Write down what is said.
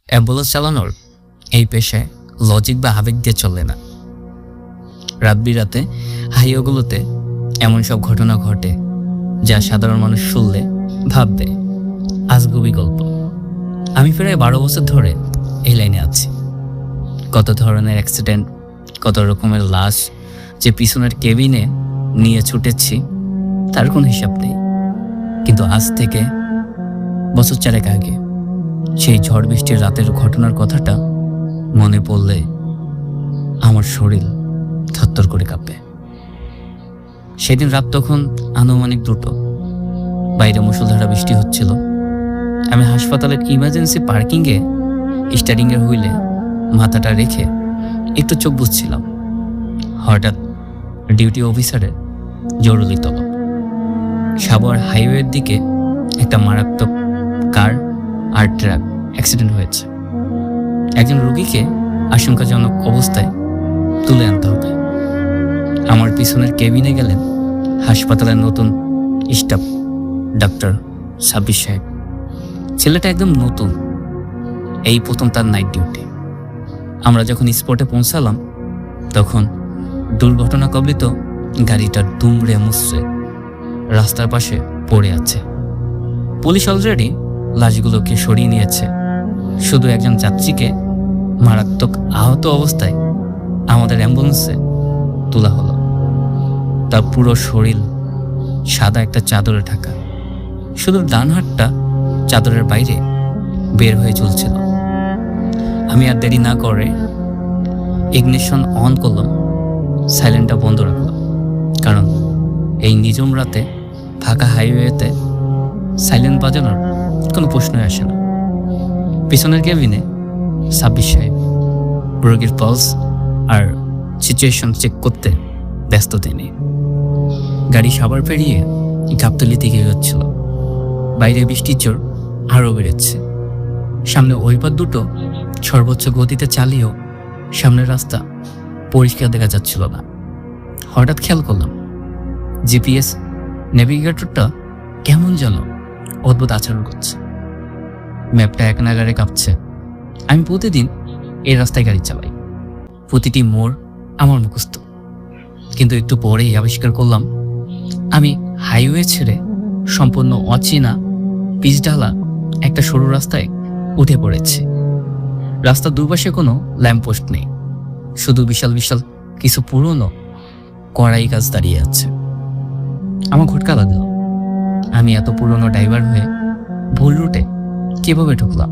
Ambulance চালানোর এই পেশায় লজিক বা আবেগ দিয়ে চলে না। রাত বিরাতে হাইওয়েগুলোতে এমন সব ঘটনা ঘটে যা সাধারণ মানুষ শুনলে ভাববে আজগুবি গল্প। আমি প্রায় 12 বছর ধরে এই লাইনে আছি। কত ধরনের অ্যাক্সিডেন্ট, কত রকমের লাশ যে পিছনের কেবিনে নিয়ে ছুটেছি তার কোনো হিসাব নেই। কিন্তু আজ থেকে বছর 4 আগে সেই ঝড় বৃষ্টির রাতের ঘটনার কথাটা মনে পড়লে আমার শরীর থরথর করে কাঁপে। সেদিন রাত তখন আনুমানিক 2টো। বাইরে মুষলধারা বৃষ্টি হচ্ছিল। আমি হাসপাতালের ইমার্জেন্সি পার্কিংয়ে স্টারিংয়ের হুইলে মাথাটা রেখে একটু চোখ বুঝছিলাম। হঠাৎ ডিউটি অফিসারের জরুরি তলব। সাভার হাইওয়ের দিকে একটা মারাত্মক কার আর ট্রাক অ্যাক্সিডেন্ট হয়েছে। একজন রোগীকে আশঙ্কাজনক অবস্থায় তুলে আনতে হবে। আমার পিছনের কেবিনে গেলেন হাসপাতালের নতুন স্টাফ ডাক্তার সাব্বির সাহেব। ছেলেটা একদম নতুন, এই প্রথম তার নাইট ডিউটি। আমরা যখন স্পটে পৌঁছালাম তখন দুর্ঘটনা কবলিত গাড়িটা দুমড়ে মুচড়ে রাস্তার পাশে পড়ে আছে। পুলিশ অলরেডি লাশগুলোকে সরিয়ে নিয়েছে। শুধু একজন যাত্রীকে মারাত্মক আহত অবস্থায় আমাদের অ্যাম্বুলেন্সে তোলা হলো। তার পুরো শরীর সাদা একটা চাদরে ঢাকা, শুধু ডান হাতটা চাদরের বাইরে বের হয়ে ঝুলছিল। আমি আর দেরি না করে ইগনিশন অন করলাম, সাইলেন্টটা বন্ধ রাখলাম। কারণ এই নিঝুম রাতে ফাঁকা হাইওয়েতে সাইলেন্ট বাজানোর কোনো প্রশ্নই আসে না। পিছনের কেবিনে সাব্বির সাহেব রোগীর পালস আর সিচুয়েশন চেক করতে ব্যস্ত তিনি। গাড়ি সাভার পেরিয়ে গাবতলী দিকে এগোচ্ছিল। বাইরে বৃষ্টির জোর আরও বেড়েছে। সামনে ওইপার দুটো সর্বোচ্চ গতিতে চালিয়েও সামনের রাস্তা পরিষ্কার দেখা যাচ্ছিল না। হঠাৎ খেয়াল করলাম জিপিএস নেভিগেটরটা কেমন যেন অদ্ভুত আচরণ করছে। ম্যাপটা এক নাগারে কাঁপছে। আমি প্রতিদিন এই রাস্তায় গাড়ি চালাই, প্রতিটি মোড় আমার মুখস্থ। কিন্তু একটু পরেই আবিষ্কার করলাম আমি হাইওয়ে ছেড়ে সম্পূর্ণ অচেনা পিচঢালা একটা সরু রাস্তায় উঠে পড়েছি। রাস্তার দুপাশে কোনো ল্যাম্পপোস্ট নেই, শুধু বিশাল বিশাল কিছু পুরনো কড়াই গাছ দাঁড়িয়ে আছে। আমার খটকা লাগলো, আমি এত পুরনো ড্রাইভার হয়ে ভুল রুটে কিভাবে ঢুকলাম।